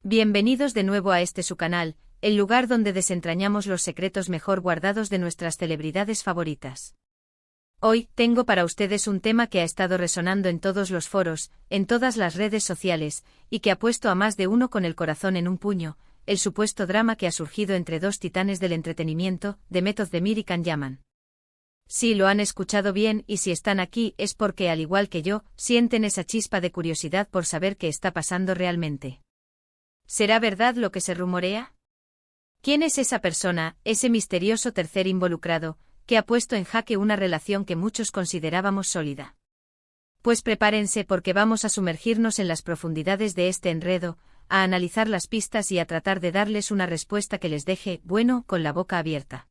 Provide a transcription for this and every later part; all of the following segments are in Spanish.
Bienvenidos de nuevo a su canal, el lugar donde desentrañamos los secretos mejor guardados de nuestras celebridades favoritas. Hoy, tengo para ustedes un tema que ha estado resonando en todos los foros, en todas las redes sociales, y que ha puesto a más de uno con el corazón en un puño, el supuesto drama que ha surgido entre dos titanes del entretenimiento, Demet Özdemir y Can Yaman. Si lo han escuchado bien y si están aquí es porque, al igual que yo, sienten esa chispa de curiosidad por saber qué está pasando realmente. ¿Será verdad lo que se rumorea? ¿Quién es esa persona, ese misterioso tercer involucrado, que ha puesto en jaque una relación que muchos considerábamos sólida? Pues prepárense porque vamos a sumergirnos en las profundidades de este enredo, a analizar las pistas y a tratar de darles una respuesta que les deje, bueno, con la boca abierta.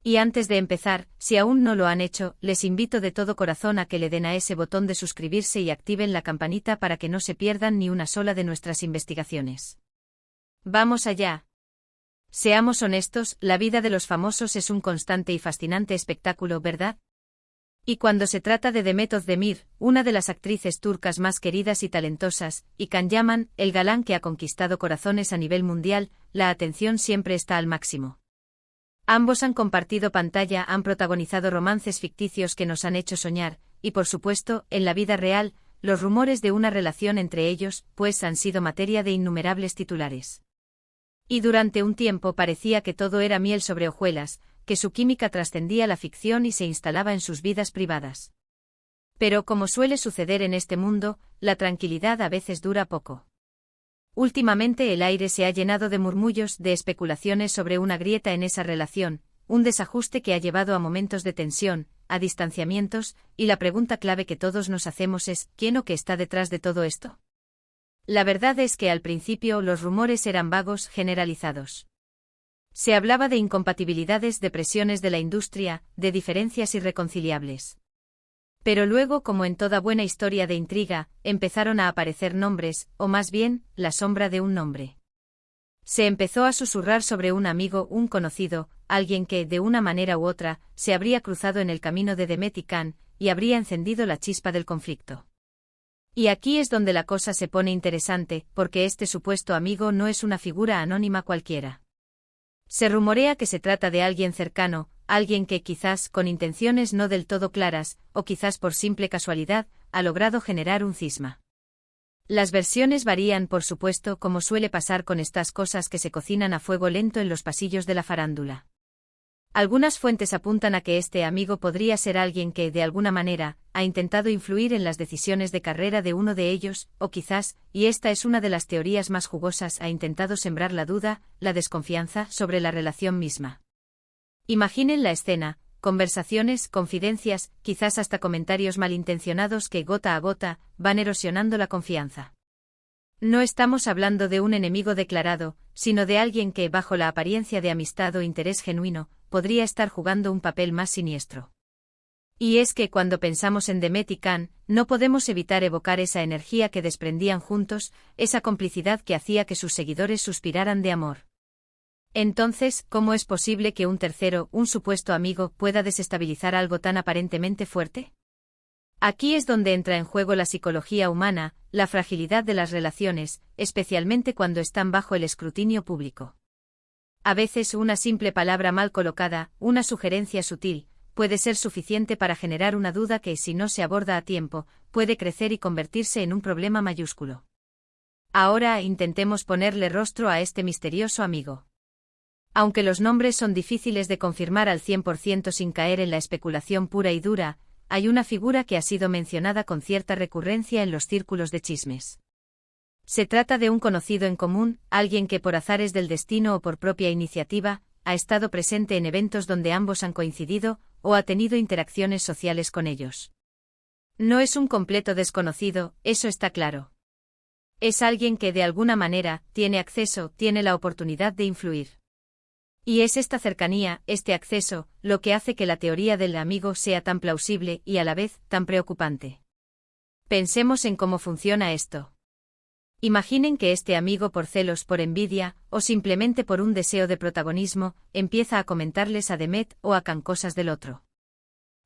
Y antes de empezar, si aún no lo han hecho, les invito de todo corazón a que le den a ese botón de suscribirse y activen la campanita para que no se pierdan ni una sola de nuestras investigaciones. ¡Vamos allá! Seamos honestos, la vida de los famosos es un constante y fascinante espectáculo, ¿verdad? Y cuando se trata de Demet Özdemir, una de las actrices turcas más queridas y talentosas, y Can Yaman, el galán que ha conquistado corazones a nivel mundial, la atención siempre está al máximo. Ambos han compartido pantalla, han protagonizado romances ficticios que nos han hecho soñar, y por supuesto, en la vida real, los rumores de una relación entre ellos, pues han sido materia de innumerables titulares. Y durante un tiempo parecía que todo era miel sobre hojuelas, que su química trascendía la ficción y se instalaba en sus vidas privadas. Pero como suele suceder en este mundo, la tranquilidad a veces dura poco. Últimamente el aire se ha llenado de murmullos, de especulaciones sobre una grieta en esa relación, un desajuste que ha llevado a momentos de tensión, a distanciamientos, y la pregunta clave que todos nos hacemos es, ¿quién o qué está detrás de todo esto? La verdad es que al principio los rumores eran vagos, generalizados. Se hablaba de incompatibilidades, de presiones de la industria, de diferencias irreconciliables. Pero luego, como en toda buena historia de intriga, empezaron a aparecer nombres, o más bien, la sombra de un nombre. Se empezó a susurrar sobre un amigo, un conocido, alguien que, de una manera u otra, se habría cruzado en el camino de Demet y Can, y habría encendido la chispa del conflicto. Y aquí es donde la cosa se pone interesante, porque este supuesto amigo no es una figura anónima cualquiera. Se rumorea que se trata de alguien cercano, alguien que quizás, con intenciones no del todo claras, o quizás por simple casualidad, ha logrado generar un cisma. Las versiones varían, por supuesto, como suele pasar con estas cosas que se cocinan a fuego lento en los pasillos de la farándula. Algunas fuentes apuntan a que este amigo podría ser alguien que, de alguna manera, ha intentado influir en las decisiones de carrera de uno de ellos, o quizás, y esta es una de las teorías más jugosas, ha intentado sembrar la duda, la desconfianza sobre la relación misma. Imaginen la escena, conversaciones, confidencias, quizás hasta comentarios malintencionados que, gota a gota, van erosionando la confianza. No estamos hablando de un enemigo declarado, sino de alguien que, bajo la apariencia de amistad o interés genuino, podría estar jugando un papel más siniestro. Y es que cuando pensamos en Demet y Can, no podemos evitar evocar esa energía que desprendían juntos, esa complicidad que hacía que sus seguidores suspiraran de amor. Entonces, ¿cómo es posible que un tercero, un supuesto amigo, pueda desestabilizar algo tan aparentemente fuerte? Aquí es donde entra en juego la psicología humana, la fragilidad de las relaciones, especialmente cuando están bajo el escrutinio público. A veces una simple palabra mal colocada, una sugerencia sutil, puede ser suficiente para generar una duda que, si no se aborda a tiempo, puede crecer y convertirse en un problema mayúsculo. Ahora intentemos ponerle rostro a este misterioso amigo. Aunque los nombres son difíciles de confirmar al 100% sin caer en la especulación pura y dura, hay una figura que ha sido mencionada con cierta recurrencia en los círculos de chismes. Se trata de un conocido en común, alguien que por azares del destino o por propia iniciativa, ha estado presente en eventos donde ambos han coincidido, o ha tenido interacciones sociales con ellos. No es un completo desconocido, eso está claro. Es alguien que de alguna manera, tiene acceso, tiene la oportunidad de influir. Y es esta cercanía, este acceso, lo que hace que la teoría del amigo sea tan plausible y a la vez, tan preocupante. Pensemos en cómo funciona esto. Imaginen que este amigo, por celos, por envidia, o simplemente por un deseo de protagonismo, empieza a comentarles a Demet o a Can cosas del otro.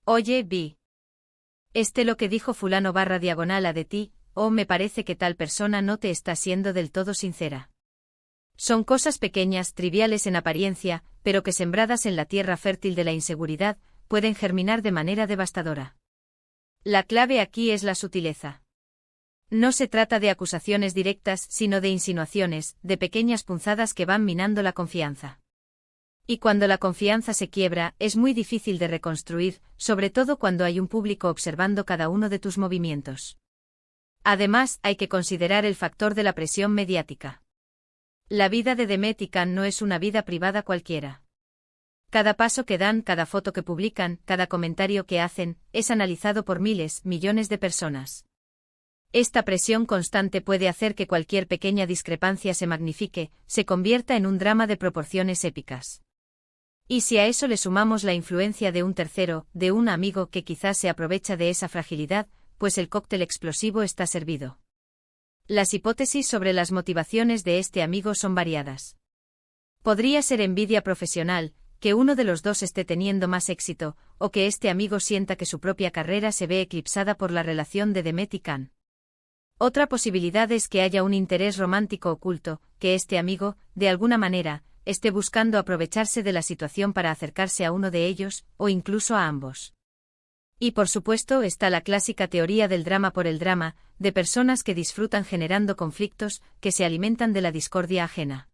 Oye, vi. Lo que dijo fulano /diagonal a de ti, o me parece que tal persona no te está siendo del todo sincera. Son cosas pequeñas, triviales en apariencia, pero que sembradas en la tierra fértil de la inseguridad, pueden germinar de manera devastadora. La clave aquí es la sutileza. No se trata de acusaciones directas, sino de insinuaciones, de pequeñas punzadas que van minando la confianza. Y cuando la confianza se quiebra, es muy difícil de reconstruir, sobre todo cuando hay un público observando cada uno de tus movimientos. Además, hay que considerar el factor de la presión mediática. La vida de Demet y Can no es una vida privada cualquiera. Cada paso que dan, cada foto que publican, cada comentario que hacen, es analizado por miles, millones de personas. Esta presión constante puede hacer que cualquier pequeña discrepancia se magnifique, se convierta en un drama de proporciones épicas. Y si a eso le sumamos la influencia de un tercero, de un amigo que quizás se aprovecha de esa fragilidad, pues el cóctel explosivo está servido. Las hipótesis sobre las motivaciones de este amigo son variadas. Podría ser envidia profesional, que uno de los dos esté teniendo más éxito, o que este amigo sienta que su propia carrera se ve eclipsada por la relación de Demet y Can. Otra posibilidad es que haya un interés romántico oculto, que este amigo, de alguna manera, esté buscando aprovecharse de la situación para acercarse a uno de ellos, o incluso a ambos. Y por supuesto está la clásica teoría del drama por el drama, de personas que disfrutan generando conflictos, que se alimentan de la discordia ajena.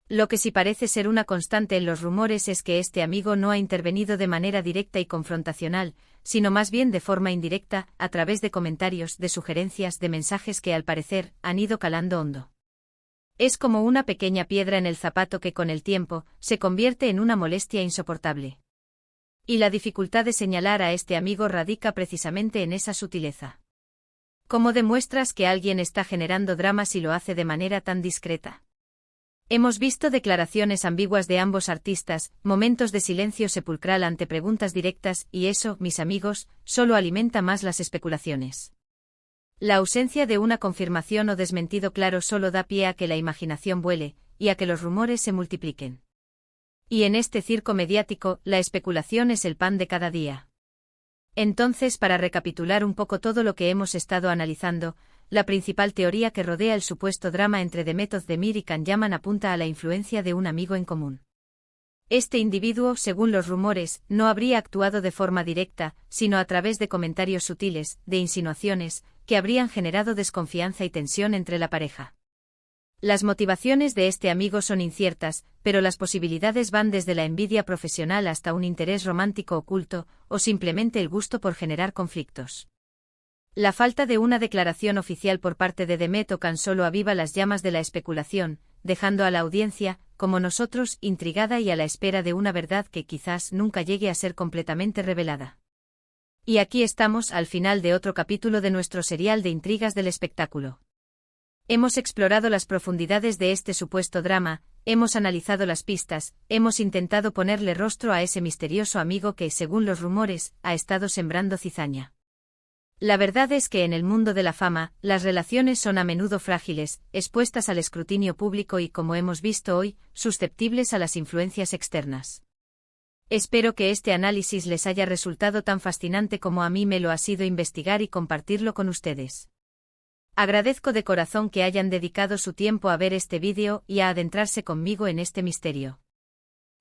Lo que sí parece ser una constante en los rumores es que este amigo no ha intervenido de manera directa y confrontacional, sino más bien de forma indirecta, a través de comentarios, de sugerencias, de mensajes que al parecer han ido calando hondo. Es como una pequeña piedra en el zapato que con el tiempo se convierte en una molestia insoportable. Y la dificultad de señalar a este amigo radica precisamente en esa sutileza. ¿Cómo demuestras que alguien está generando drama si lo hace de manera tan discreta? Hemos visto declaraciones ambiguas de ambos artistas, momentos de silencio sepulcral ante preguntas directas, y eso, mis amigos, solo alimenta más las especulaciones. La ausencia de una confirmación o desmentido claro solo da pie a que la imaginación vuele, y a que los rumores se multipliquen. Y en este circo mediático, la especulación es el pan de cada día. Entonces, para recapitular un poco todo lo que hemos estado analizando, la principal teoría que rodea el supuesto drama entre Demet Özdemir y Can Yaman apunta a la influencia de un amigo en común. Este individuo, según los rumores, no habría actuado de forma directa, sino a través de comentarios sutiles, de insinuaciones, que habrían generado desconfianza y tensión entre la pareja. Las motivaciones de este amigo son inciertas, pero las posibilidades van desde la envidia profesional hasta un interés romántico oculto, o simplemente el gusto por generar conflictos. La falta de una declaración oficial por parte de Demet o Can solo aviva las llamas de la especulación, dejando a la audiencia, como nosotros, intrigada y a la espera de una verdad que quizás nunca llegue a ser completamente revelada. Y aquí estamos al final de otro capítulo de nuestro serial de intrigas del espectáculo. Hemos explorado las profundidades de este supuesto drama, hemos analizado las pistas, hemos intentado ponerle rostro a ese misterioso amigo que, según los rumores, ha estado sembrando cizaña. La verdad es que en el mundo de la fama, las relaciones son a menudo frágiles, expuestas al escrutinio público y, como hemos visto hoy, susceptibles a las influencias externas. Espero que este análisis les haya resultado tan fascinante como a mí me lo ha sido investigar y compartirlo con ustedes. Agradezco de corazón que hayan dedicado su tiempo a ver este vídeo y a adentrarse conmigo en este misterio.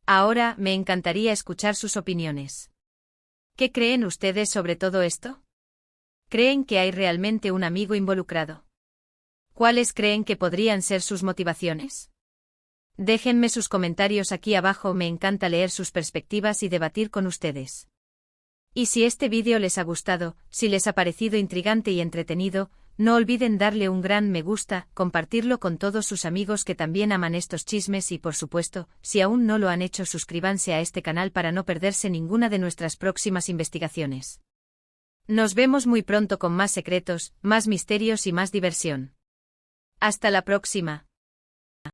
Ahora, me encantaría escuchar sus opiniones. ¿Qué creen ustedes sobre todo esto? ¿Creen que hay realmente un amigo involucrado? ¿Cuáles creen que podrían ser sus motivaciones? Déjenme sus comentarios aquí abajo, me encanta leer sus perspectivas y debatir con ustedes. Y si este vídeo les ha gustado, si les ha parecido intrigante y entretenido, no olviden darle un gran me gusta, compartirlo con todos sus amigos que también aman estos chismes y, por supuesto, si aún no lo han hecho, suscríbanse a este canal para no perderse ninguna de nuestras próximas investigaciones. Nos vemos muy pronto con más secretos, más misterios y más diversión. Hasta la próxima.